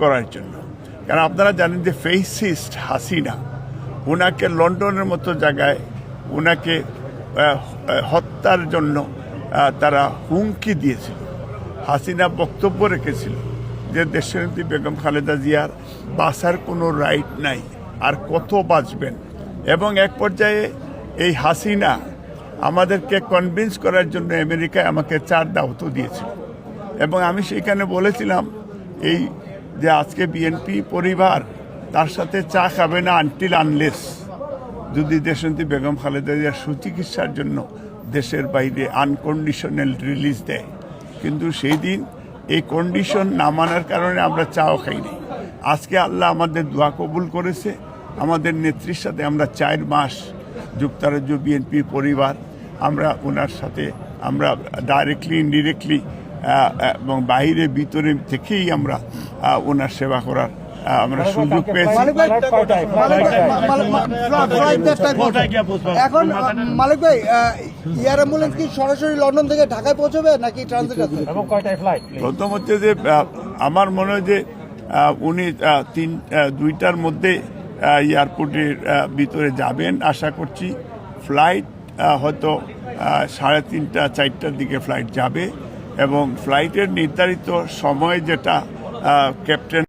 করার জন্য। কারণ আপনারা জানেন যে ফেসিস্ট হাসিনা ওনাকে লন্ডনের মতো জায়গায় ওনাকে হত্যার জন্য তারা হুমকি দিয়েছিল। হাসিনা বক্তব্য রেখেছিল যে দেশনেত্রী বেগম খালেদা জিয়ার বাঁচার কোনো রাইট নাই, আর কত বাঁচবেন। এবং এক পর্যায়ে এই হাসিনা আমাদেরকে কনভিন্স করার জন্য আমেরিকায় আমাকে 4 দাওয়াতও দিয়েছিল, এবং আমি সেখানে বলেছিলাম এই যে আজকে বিএনপি পরিবার তার সাথে চা খাবে না আনটিল আনলেস যদি দেশনেত্রী বেগম খালেদা জিয়ার সুচিকিৎসার জন্য দেশের বাইরে আনকন্ডিশনাল রিলিজ দেয়। কিন্তু সেই দিন এই কন্ডিশন না মানার কারণে আমরা চাও খাইনি। আজকে আল্লাহ আমাদের দোয়া কবুল করেছে, আমাদের নেত্রীর সাথে আমরা 4 মাস যুক্তরাজ্য বিএনপি পরিবার আমরা ওনার সাথে আমরা ডাইরেক্টলি ইনডিরেক্টলি এবং বাইরে ভিতরে থেকেই আমরা ওনার সেবা করার আমরা সুযোগ পেয়েছি। এখন মালিক ভাই, এয়ার অ্যাম্বুলেন্স কি সরাসরি লন্ডন থেকে ঢাকায় পৌঁছবে নাকি ট্রানজিট আছে? প্রথম হচ্ছে যে আমার মনে হয় যে উনি 2টার মধ্যে এয়ারপোর্টের ভিতরে যাবেন আশা করছি। ফ্লাইট হয়তো 3:30 4টার দিকে ফ্লাইট যাবে, এবং ফ্লাইটের নির্ধারিত সময় যেটা ক্যাপ্টেন